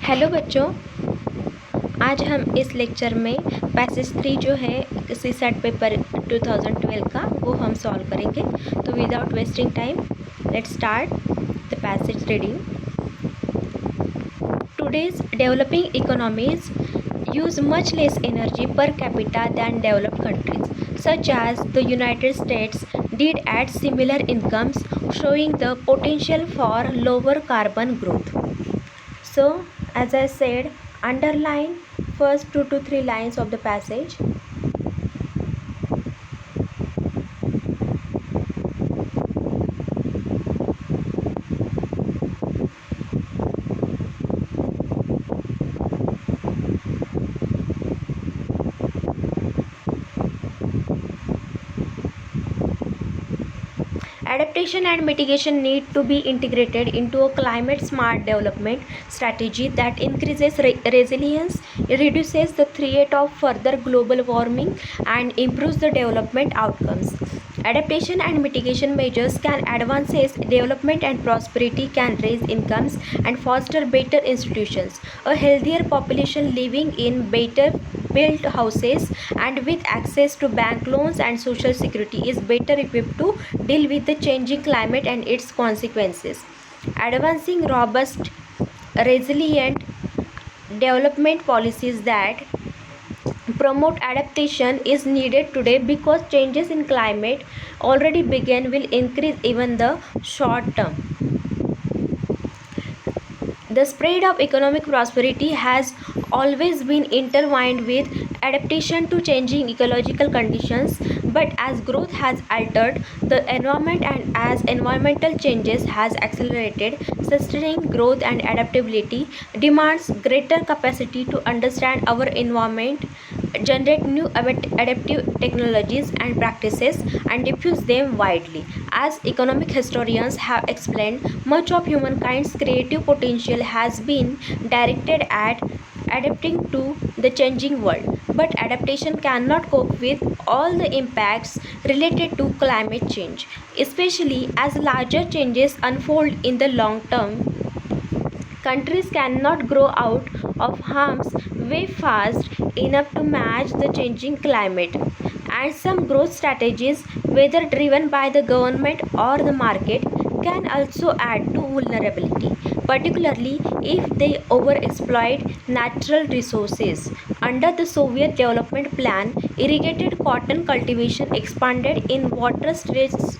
Hello बच्चों, आज हम इस लेक्चर में पैसेज 3 जो है सीसैट पेपर 2012 का वो हम सॉल्व करेंगे। तो without wasting time let's start the passage reading. Today's developing economies use much less energy per capita than developed countries, such as the United States did at similar incomes, showing the potential for lower carbon growth. So, as I said, underline first 2 to 3 lines of the passage. Adaptation and mitigation need to be integrated into a climate-smart development strategy that increases resilience, reduces the threat of further global warming, and improves the development outcomes. Adaptation and mitigation measures can advance development and prosperity, can raise incomes and foster better institutions, a healthier population living in better built houses and with access to bank loans and social security is better equipped to deal with the changing climate and its consequences. Advancing robust, resilient development policies that promote adaptation is needed today because changes in climate already began will increase even the short term. The spread of economic prosperity has always been intertwined with adaptation to changing ecological conditions, but as growth has altered the environment and as environmental changes has accelerated, sustaining growth and adaptability demands greater capacity to understand our environment, generate new adaptive technologies and practices, and diffuse them widely. As economic historians have explained, much of humankind's creative potential has been directed at adapting to the changing world, but adaptation cannot cope with all the impacts related to climate change, especially as larger changes unfold in the long term. Countries cannot grow out of harm's way fast enough to match the changing climate, and some growth strategies, whether driven by the government or the market, can also add to vulnerability, particularly if they overexploit natural resources. Under the Soviet development plan, irrigated cotton cultivation expanded in water-stressed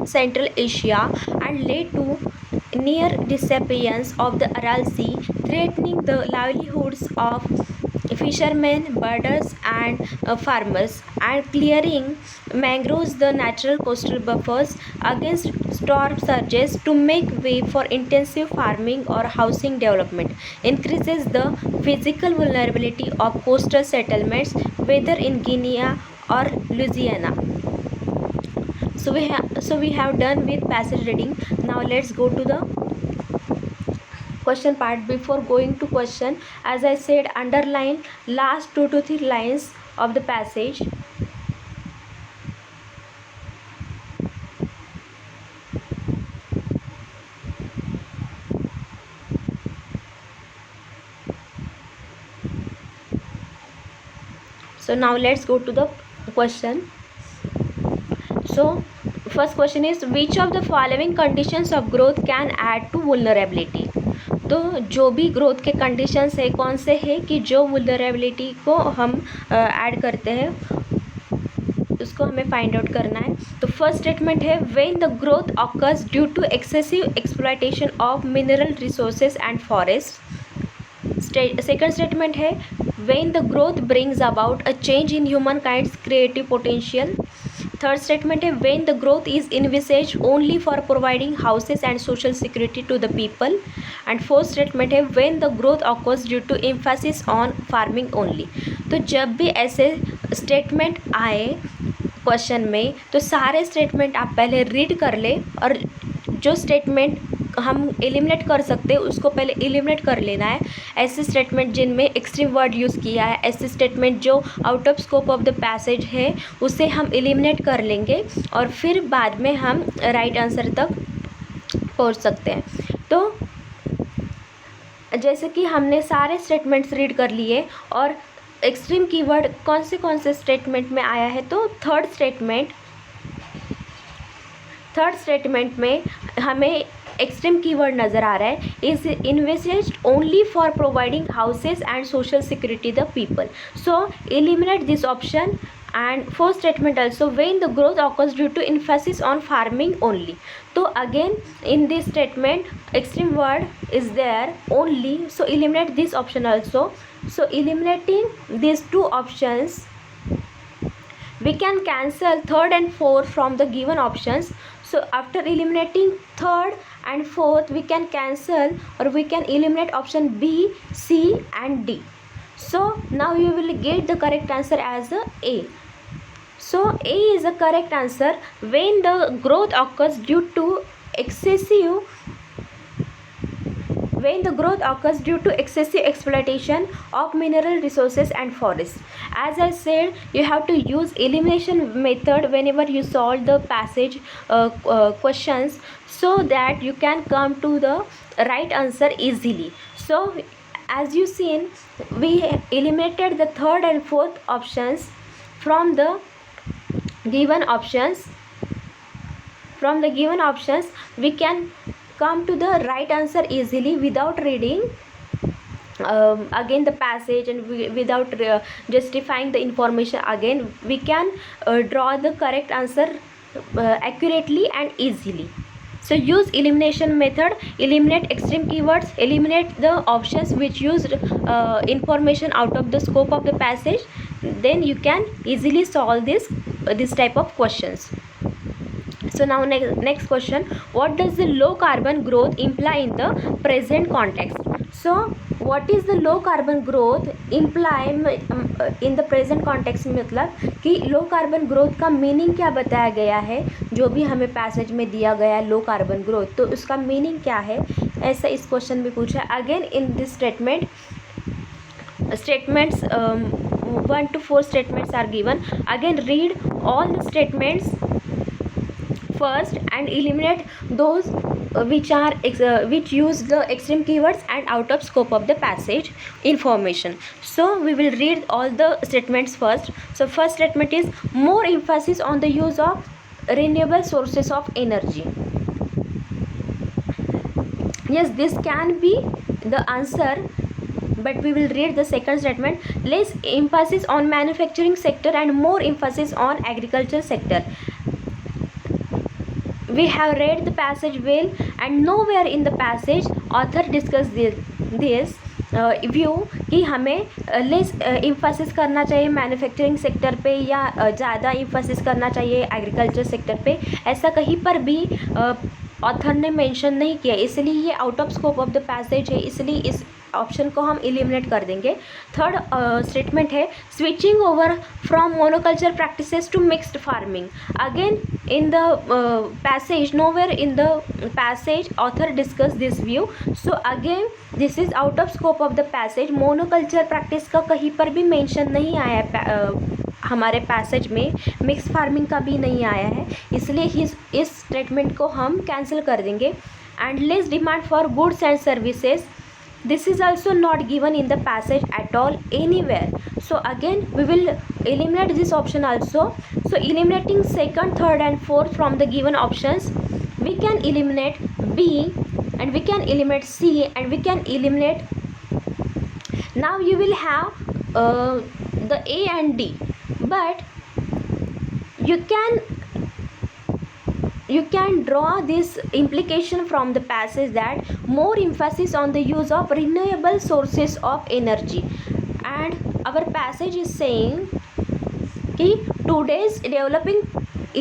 Central Asia and led to near disappearance of the Aral Sea, threatening the livelihoods of fishermen, birders, and farmers, and clearing mangroves, the natural coastal buffers, against storm surges to make way for intensive farming or housing development, increases the physical vulnerability of coastal settlements, whether in Guinea or Louisiana. So we have done with passage reading. Now let's go to the question part. Before going to question, as I said, underline last 2 to 3 lines of the passage. So now let's go to the question. So first question is, which of the following conditions of growth can add to vulnerability? तो जो भी growth के conditions है कौन से हैं कि जो वुलनरेबिलिटी को हम ऐड करते हैं उसको हमें फाइंड आउट करना है। तो फर्स्ट स्टेटमेंट है, when the growth occurs due to excessive exploitation of mineral resources and forest. Second statement है, when the growth brings about a change in human kinds creative potential. Third statement है, when the growth is envisages only for providing houses and social security to the people. And fourth statement है, when the growth occurs due to emphasis on farming only. तो जब भी ऐसे statement आए question में तो सारे स्टेटमेंट आप पहले रीड कर ले और जो स्टेटमेंट हम एलिमिनेट कर सकते हैं उसको पहले एलिमिनेट कर लेना है। ऐसे स्टेटमेंट जिनमें एक्सट्रीम वर्ड यूज़ किया है, ऐसे स्टेटमेंट जो out of scope of the passage है उसे हम एलिमिनेट कर लेंगे और फिर बाद में हम राइट आंसर तक पहुंच सकते हैं। तो जैसे कि हमने सारे स्टेटमेंट्स रीड कर लिए और एक्सट्रीम कीवर्ड कौन से स्टेटमेंट में आया है, तो थर्ड स्टेटमेंट में हमें एक्सट्रीम कीवर्ड नज़र आ रहा है, is invested only for providing houses and social security the people, so eliminate this option. And fourth statement also, when the growth occurs due to emphasis on farming only. So again in this statement extreme word is there only, so eliminate this option also. So eliminating these two options, we can cancel third and fourth from the given options. So after eliminating third and fourth, we can cancel or we can eliminate option B, C and D. So now you will get the correct answer as A. So A is the correct answer. When the growth occurs due to excessive exploitation of mineral resources and forests. As I said, you have to use elimination method whenever you solve the passage questions, so that you can come to the right answer easily. So as you seen, we eliminated the third and fourth options from the given options. We can come to the right answer easily without reading again the passage and without justifying the information again. We can draw the correct answer accurately and easily. So use elimination method, eliminate extreme keywords, eliminate the options which used information out of the scope of the passage, then you can easily solve this type of questions. So now next question, what does the low carbon growth imply in the present context? So what is the low carbon growth imply in the present context, मतलब कि low carbon growth का meaning क्या बताया गया है, जो भी हमें पैसेज में दिया गया है लो कार्बन ग्रोथ, तो उसका मीनिंग क्या है, ऐसा इस क्वेश्चन में पूछा है. Again in this statements 1 to 4 statements are given. Again read all the statements first and eliminate those which use the extreme keywords and out of scope of the passage information. So we will read all the statements first. So first statement is more emphasis on the use of renewable sources of energy. Yes, this can be the answer, but we will read the second statement, less emphasis on manufacturing sector and more emphasis on agriculture sector. We have read the passage well, and nowhere in the passage author discuss this view कि हमें less emphasis करना चाहिए manufacturing sector पे या ज़्यादा emphasis करना चाहिए agriculture sector पे, ऐसा कहीं पर भी ऑथर ने मेंशन नहीं किया, इसलिए ये out of scope of the passage है, इसलिए इस ऑप्शन को हम एलिमिनेट कर देंगे. थर्ड स्टेटमेंट है switching over from monoculture practices to mixed farming. Again in the passage, nowhere in the passage author discuss this view. So again this is out of scope of the passage. Monoculture practice का कहीं पर भी mention नहीं आया हमारे passage में, mix farming का भी नहीं आया है, इसलिए इस स्टेटमेंट को हम कैंसिल कर देंगे. And less demand for goods and services, this is also not given in the passage at all anywhere. So again we will eliminate this option also. So eliminating second, third and fourth from the given options, we can eliminate B and we can eliminate C and we can eliminate. Now you will have the A and D, but you can draw this implication from the passage that more emphasis on the use of renewable sources of energy. And our passage is saying कि today's developing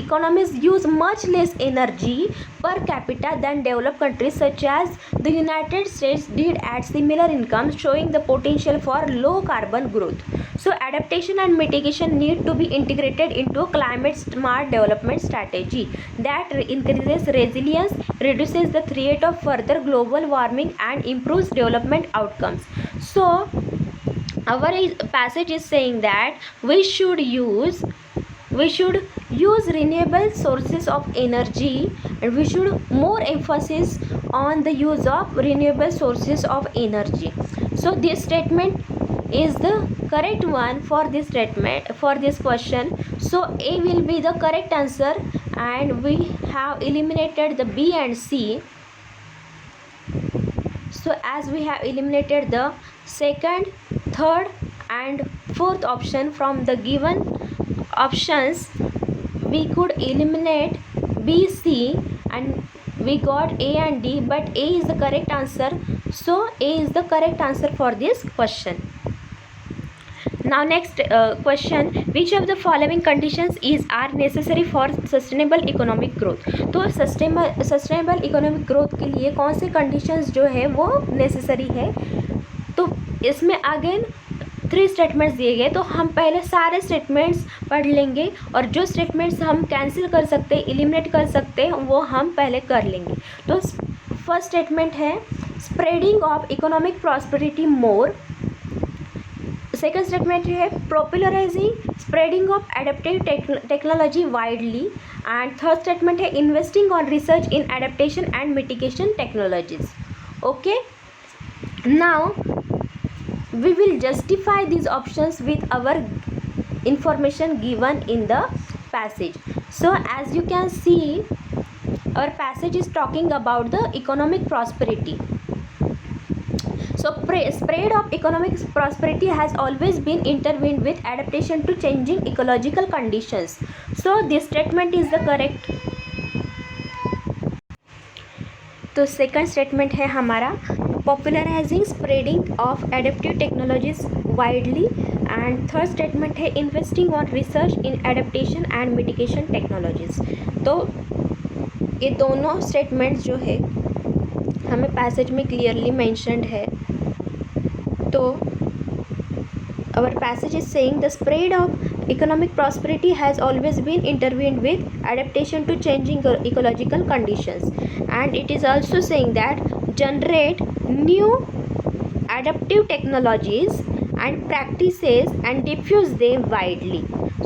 economies use much less energy per capita than developed countries such as the United States did at similar incomes, showing the potential for low carbon growth. So adaptation and mitigation need to be integrated into a climate smart development strategy that increases resilience, reduces the threat of further global warming and improves development outcomes. So our passage is saying that we should use renewable sources of energy, and we should more emphasis on the use of renewable sources of energy. So this statement is the correct one for this statement, for this question. So A will be the correct answer, and we have eliminated the B and C. So as we have eliminated the second, third and fourth option from the given options, we could eliminate B, C, and we got A and D, but A is the correct answer. So A is the correct answer for this question. Now next question, which of the following conditions are necessary for sustainable economic growth? तो sustainable economic growth के लिए कौन से conditions जो है वो necessary है? तो इसमें अगेन 3 स्टेटमेंट्स दिए गए, तो हम पहले सारे स्टेटमेंट्स पढ़ लेंगे और जो स्टेटमेंट्स हम कैंसिल कर सकते हैं, एलिमिनेट कर सकते हैं, वो हम पहले कर लेंगे. तो फर्स्ट स्टेटमेंट है spreading of economic prosperity more. Second statement है popularising spreading of adaptive technology widely. And third statement है investing on research in adaptation and mitigation technologies. Okay, now we will justify these options with our information given in the passage. So as you can see, our passage is talking about the economic prosperity. So spread of economic prosperity has always been intertwined with adaptation to changing ecological conditions. So this statement is the correct. तो second statement है हमारा popularising spreading of adaptive technologies widely. And third statement है investing on research in adaptation and mitigation technologies. तो ये दोनों statements जो है हमें पैसेज में क्लियरली मेंशन्ड है. तो our passage is saying the spread of economic prosperity has always been intertwined with adaptation to changing ecological conditions, and it is also saying that generate new adaptive technologies and practices and diffuse them widely.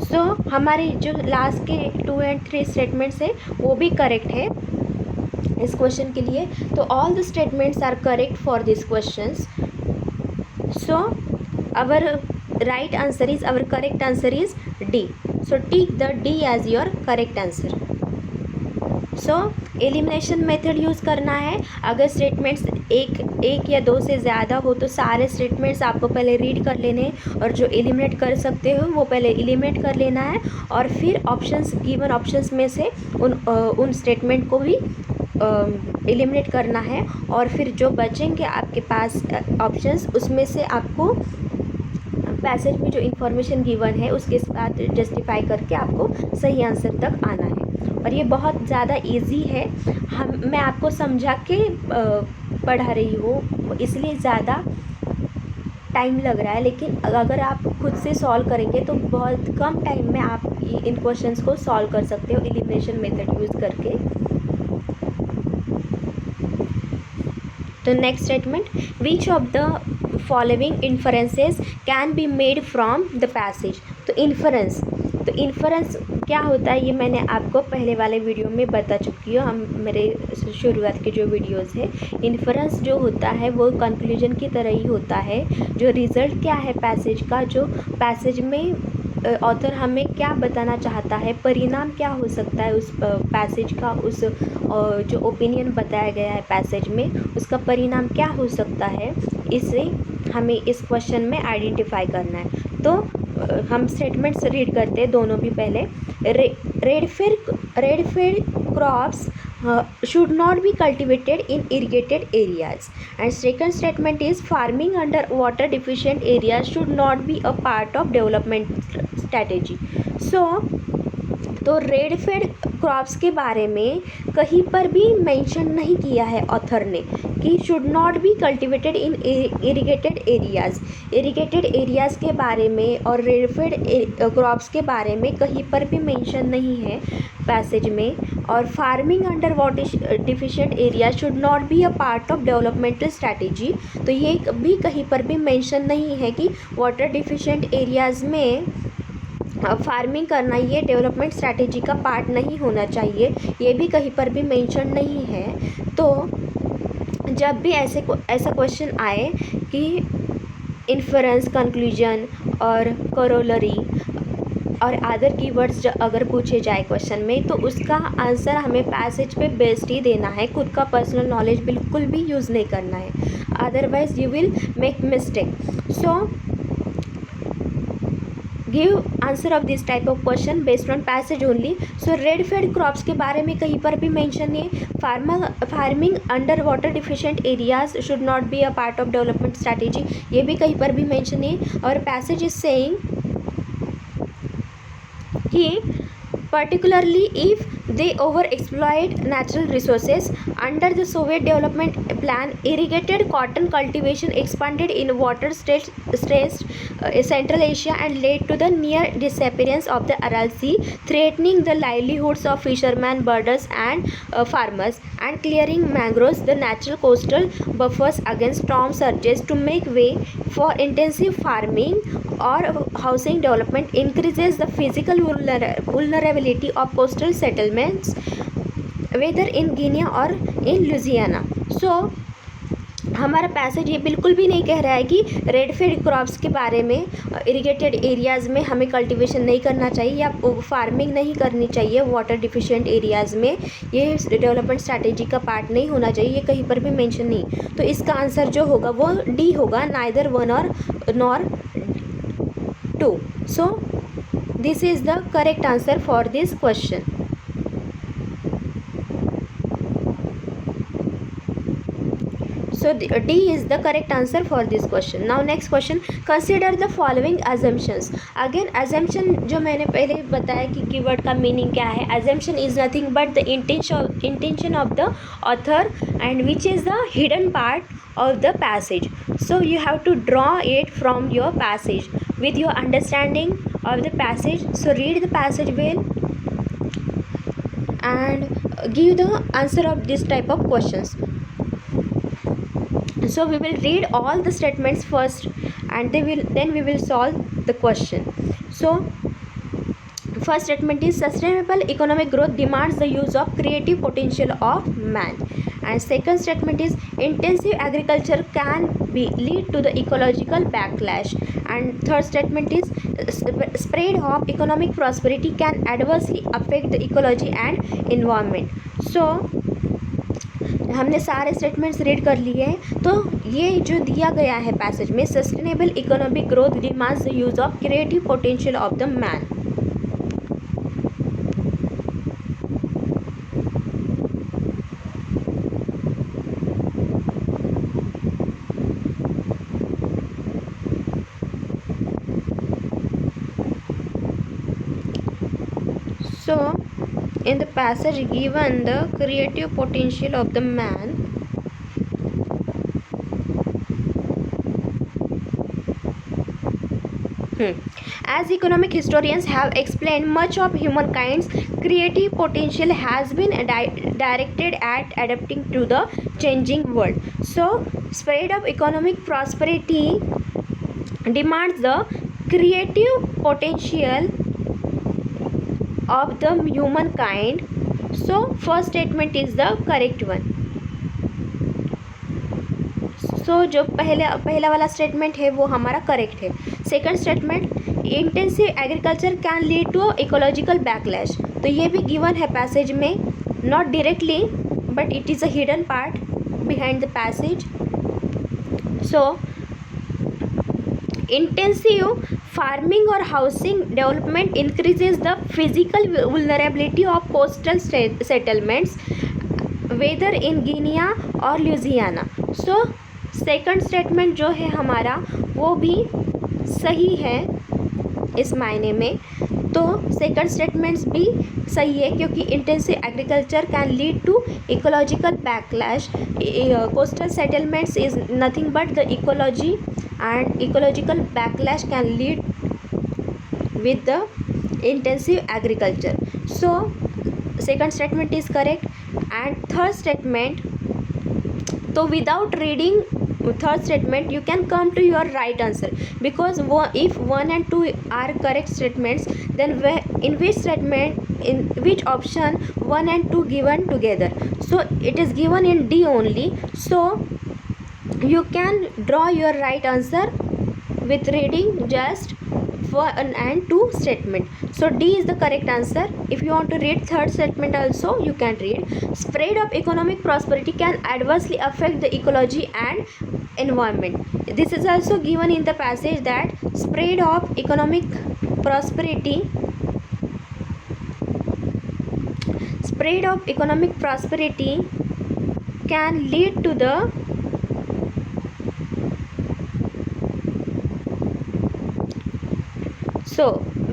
So हमारे जो last के 2 and 3 statements है वो भी correct है इस question के लिए. तो all the statements are correct for this questions. So our right answer is, our correct answer is D. So take the D as your correct answer. So elimination method use करना है. अगर statements एक या 2 से ज़्यादा हो तो सारे स्टेटमेंट्स आपको पहले रीड कर लेने हैं और जो एलिमिनेट कर सकते हो वो पहले एलिमिनेट कर लेना है, और फिर ऑप्शंस गिवन ऑप्शंस में से उन स्टेटमेंट को भी एलिमिनेट करना है, और फिर जो बचेंगे आपके पास ऑप्शंस उसमें से आपको पैसेज में जो इन्फॉर्मेशन गिवन है उसके साथ जस्टिफाई करके आपको सही आंसर तक आना है. और ये बहुत ज़्यादा इजी है. मैं आपको समझा के पढ़ा रही हूँ इसलिए ज़्यादा टाइम लग रहा है, लेकिन अगर आप खुद से सॉल्व करेंगे तो बहुत कम टाइम में आप इन क्वेश्चंस को सॉल्व कर सकते हो एलिमिनेशन मेथड यूज़ करके. तो next statement, which of the following inferences can be made from the passage. तो इन्फरेंस क्या होता है ये मैंने आपको पहले वाले वीडियो में बता चुकी हूँ. हम मेरे शुरुआत के जो वीडियोस है, इन्फरेंस जो होता है वो कंक्लूजन की तरह ही होता है. जो रिज़ल्ट क्या है पैसेज का, जो पैसेज में ऑथर हमें क्या बताना चाहता है, परिणाम क्या हो सकता है उस पैसेज का, उस जो ओपिनियन बताया गया है पैसेज में उसका परिणाम क्या हो सकता है, इसे हमें इस क्वेश्चन में आइडेंटिफाई करना है. तो हम स्टेटमेंट्स रीड करते हैं दोनों भी. पहले Redfield crops should not be cultivated in irrigated areas, and second statement is farming under water deficient areas should not be a part of development strategy. So तो रेडफील्ड क्रॉप्स के बारे में कहीं पर भी मेंशन नहीं किया है ऑथर ने कि should not be cultivated in irrigated areas. Irrigated areas के बारे में और रेडफील्ड क्रॉप्स के बारे में कहीं पर भी मेंशन नहीं है पैसेज में. और farming under water deficient area should not be a part of developmental strategy. तो ये भी कहीं पर भी मेंशन नहीं है कि वाटर डिफिशिएंट एरियाज़ में फार्मिंग करना ये डेवलपमेंट स्ट्रैटेजी का पार्ट नहीं होना चाहिए, ये भी कहीं पर भी मेंशन नहीं है। तो जब भी ऐसा क्वेश्चन आए कि इन्फरेंस, कंक्लूजन और करोलरी और अदर कीवर्ड्स अगर पूछे जाए क्वेश्चन में, तो उसका आंसर हमें पैसेज पे बेस्ड ही देना है, खुद का पर्सनल नॉलेज बिल्कुल भी यूज़ नहीं करना है, otherwise you will make mistake. So give answer of this type of question based on passage only. So rainfed crops के बारे में कहीं पर भी मेंशन है। Farming under water deficient areas should not be a part of development strategy, ये भी कहीं पर भी मेंशन है। और पैसेज इज सेइंग कि particularly if they overexploit natural resources. Under the Soviet development plan, irrigated cotton cultivation expanded in water-stressed Central Asia and led to the near disappearance of the Aral Sea, threatening the livelihoods of fishermen, birders and farmers, and clearing mangroves, the natural coastal buffers against storm surges. To make way for intensive farming or housing development, increases the physical vulnerability of coastal settlements, whether in Guinea or in Louisiana. So हमारा passage ये बिल्कुल भी नहीं कह रहा है कि red feed crops के बारे में इरिगेटेड एरियाज़ में हमें कल्टीवेशन नहीं करना चाहिए या फार्मिंग नहीं करनी चाहिए वाटर डिफिशिएंट एरियाज़ में, ये डेवलपमेंट स्ट्रैटेजी का पार्ट नहीं होना चाहिए, ये कहीं पर भी मेंशन नहीं। तो इसका आंसर जो होगा वो डी होगा, नाइदर वन और nor two. So this is the correct answer for this question. So D is the correct answer for this question. Now next question, consider the following assumptions. Again assumption जो मैंने पहले बताया कि keyword का meaning क्या है, assumption is nothing but the intention of the author and which is the hidden part of the passage. So you have to draw it from your passage with your understanding of the passage. So read the passage well and give the answer of this type of questions. So we will read all the statements first and then we will solve the question. So first statement is sustainable economic growth demands the use of creative potential of man. And second statement is intensive agriculture can lead to the ecological backlash. And third statement is spread of economic prosperity can adversely affect the ecology and environment. So हमने सारे statements read कर लिए हैं। तो ये जो दिया गया है पैसेज में, sustainable economic growth demands the use of creative potential of the man. So in the passage given the creative potential of the man, as economic historians have explained, much of humankind's creative potential has been directed at adapting to the changing world. So spread of economic prosperity demands the creative potential of the humankind. So first statement is the correct one. So जो पहला वाला statement है वो हमारा correct है। Second statement intensive agriculture can lead to ecological backlash, तो ये भी गिवन है पैसेज में, not directly but it is a hidden part behind the passage. So intensive farming or housing development increases the physical vulnerability of coastal settlements, whether in Guinea or Louisiana. So second statement जो है हमारा वो भी सही है इस मायने में. तो सेकंड स्टेटमेंट्स भी सही है क्योंकि intensive agriculture can lead to ecological backlash. Coastal settlements is nothing but the ecology and ecological backlash can lead with the intensive agriculture. So second statement is correct. And third statement, so without reading third statement, you can come to your right answer, because if 1 and 2 are correct statements, then in which statement, in which option 1 and 2 given together. So it is given in D only, so you can draw your right answer with reading just 1 and 2 statement. So D is the correct answer. If you want to read third statement also, you can read. Spread of economic prosperity can adversely affect the ecology and environment. This is also given in the passage that spread of economic prosperity can lead to the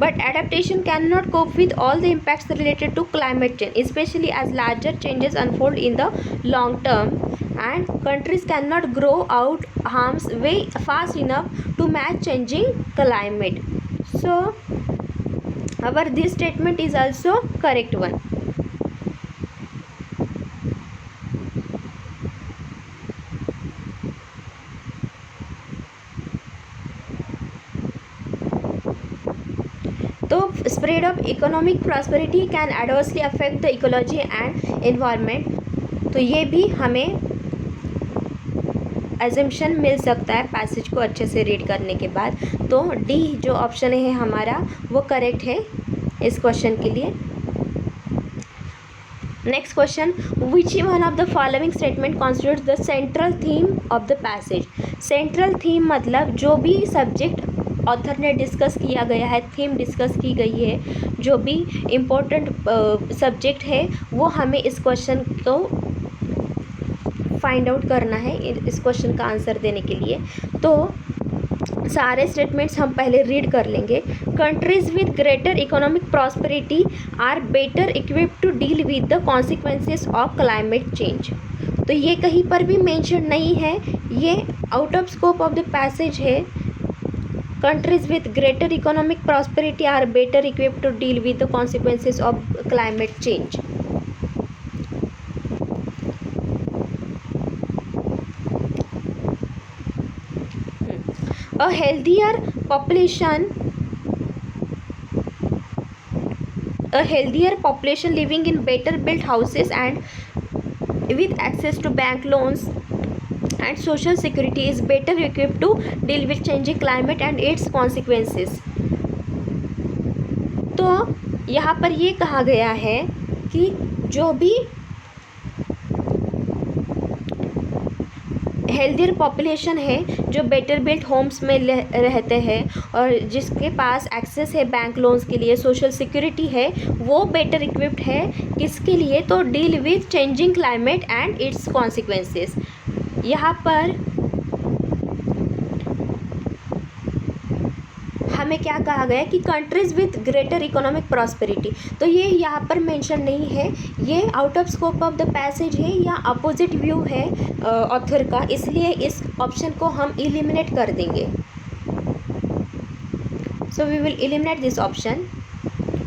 but adaptation cannot cope with all the impacts related to climate change, especially as larger changes unfold in the long term, and countries cannot grow out harms way fast enough to match changing climate. So our this statement is also correct one. तो spread of economic prosperity can adversely affect the ecology and environment, तो ये भी हमें assumption मिल सकता है passage को अच्छे से रीड करने के बाद. तो डी जो ऑप्शन है हमारा वो करेक्ट है इस क्वेश्चन के लिए. Next question, which one of the following statement constitutes the central theme of the passage. Central theme मतलब जो भी सब्जेक्ट ऑथर ने डिस्कस किया गया है, थीम डिस्कस की गई है, जो भी इम्पोर्टेंट सब्जेक्ट है वो हमें इस क्वेश्चन को फाइंड आउट करना है इस क्वेश्चन का आंसर देने के लिए. तो सारे स्टेटमेंट्स हम पहले रीड कर लेंगे. Countries with greater economic prosperity are better equipped to deal with the consequences of climate change. तो ये कहीं पर भी मेंशन नहीं है, ये out of scope of the passage है. Countries with greater economic prosperity are better equipped to deal with the consequences of climate change. A healthier population living in better built houses and with access to bank loans and social security is better equipped to deal with changing climate and its consequences. तो यहाँ पर ये कहा गया है कि जो भी हेल्थियर पॉपुलेशन है, जो बेटर बिल्ट होम्स में रहते हैं और जिसके पास एक्सेस है बैंक लोन्स के लिए, सोशल सिक्योरिटी है, वो बेटर इक्विप्ड है किसके लिए, तो deal with changing climate and it's consequences. यहाँ पर हमें क्या कहा गया कि countries with greater economic prosperity, तो ये यहाँ पर मेंशन नहीं है, ये out of scope of the passage है या अपोजिट व्यू है ऑथर का, इसलिए इस ऑप्शन को हम एलिमिनेट कर देंगे. So we will eliminate this option.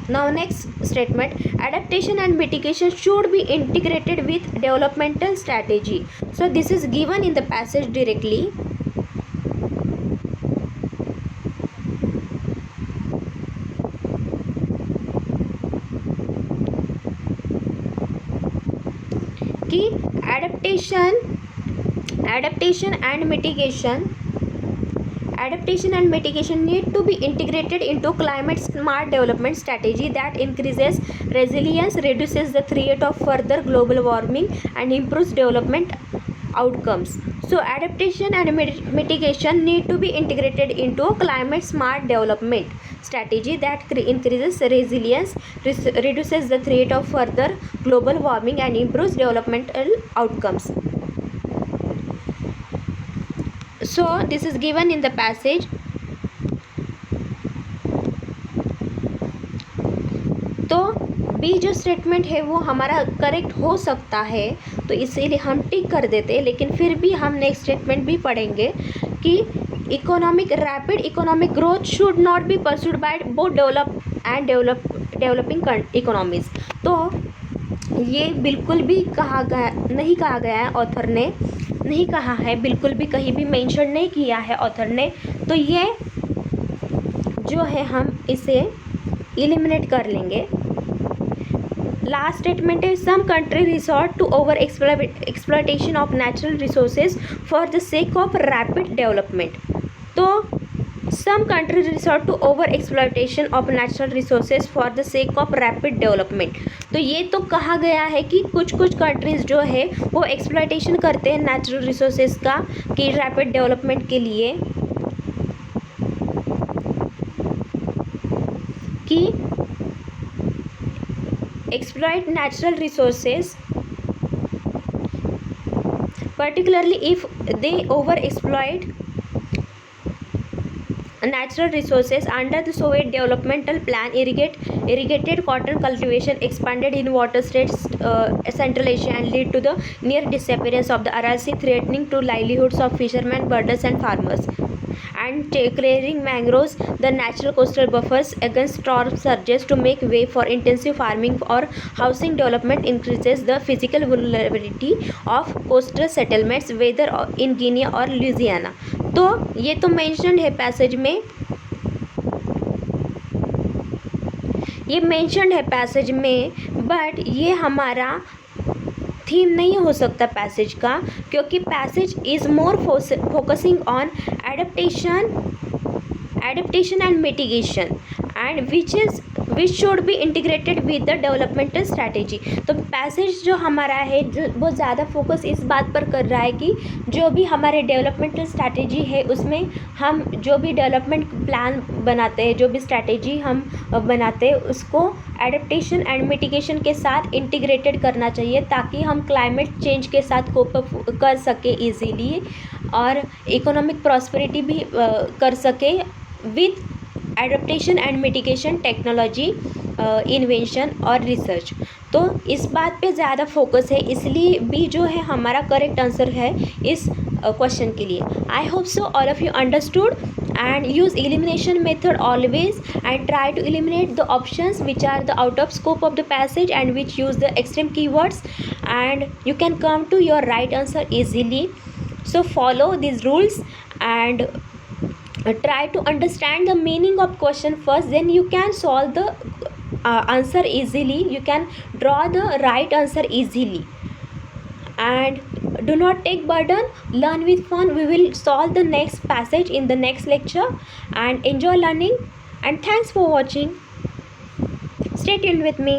Now next statement, adaptation and mitigation should be integrated with developmental strategy. So this is given in the passage directly. कि adaptation and mitigation need to be integrated into climate smart development strategy that increases resilience, reduces the threat of further global warming and improves development outcomes. So adaptation and mitigation need to be integrated into climate smart development strategy that increases resilience, reduces the threat of further global warming and improves developmental outcomes. So this is given in the passage. तो B जो statement है वो हमारा correct हो सकता है, तो इसीलिए हम टिक कर देते हैं, लेकिन फिर भी हम नेक्स्ट स्टेटमेंट भी पढ़ेंगे कि rapid economic growth should not be pursued by both developing economies. तो ये बिल्कुल भी नहीं कहा गया है ऑथर ने नहीं कहा है, बिल्कुल भी कहीं भी मेंशन नहीं किया है ऑथर ने। तो ये जो है हम इसे एलिमिनेट कर लेंगे। लास्ट स्टेटमेंट है some country resort to over exploitation of natural resources for the sake of rapid development. तो some countries resort to over exploitation of natural resources for the sake of rapid development। तो ये तो कहा गया है कि कुछ कंट्रीज़ जो है वो एक्सप्लॉयटेशन करते हैं नेचुरल रिसोर्सेज का कि रैपिड डेवलपमेंट के लिए, कि exploit natural resources particularly if they over exploit natural resources under the Soviet developmental plan. Irrigated cotton cultivation expanded in water states Central Asia and led to the near disappearance of the Aral Sea, threatening to livelihoods of fishermen, birders and farmers, and clearing mangroves, the natural coastal buffers, against storm surges to make way for intensive farming or housing development increases the physical vulnerability of coastal settlements, whether in Guinea or Louisiana। तो ये तो mentioned है passage में, ये mentioned है passage में, but ये हमारा थीम नहीं हो सकता पैसेज का, क्योंकि passage is more focusing on adaptation and mitigation and which should be integrated with the developmental strategy। तो पैसेज जो हमारा है वो ज़्यादा फोकस इस बात पर कर रहा है कि जो भी हमारे डेवलपमेंटल स्ट्रैटेजी है उसमें हम जो भी डेवलपमेंट प्लान बनाते हैं, जो भी स्ट्रैटेजी हम बनाते हैं उसको एडेप्टेशन एंड मिटिगेशन के साथ इंटीग्रेटेड करना चाहिए, ताकि हम क्लाइमेट चेंज के साथ कोप अप कर सके इजीली और इकोनॉमिक प्रॉस्पेरिटी भी कर सके with adaptation and mitigation technology, invention और रिसर्च। तो इस बात पे ज़्यादा फोकस है, इसलिए बी जो है हमारा करेक्ट आंसर है इस क्वेश्चन के लिए। I hope so all of you understood and use elimination method always and try to eliminate the options which are the out of scope of the passage and which use the extreme keywords, and you can come to your right answer easily। So follow these rules and try to understand the meaning of question first, then you can solve the answer easily, you can draw the right answer easily, and do not take burden, learn with fun। We will solve the next passage in the next lecture, and enjoy learning, and thanks for watching, stay tuned with me।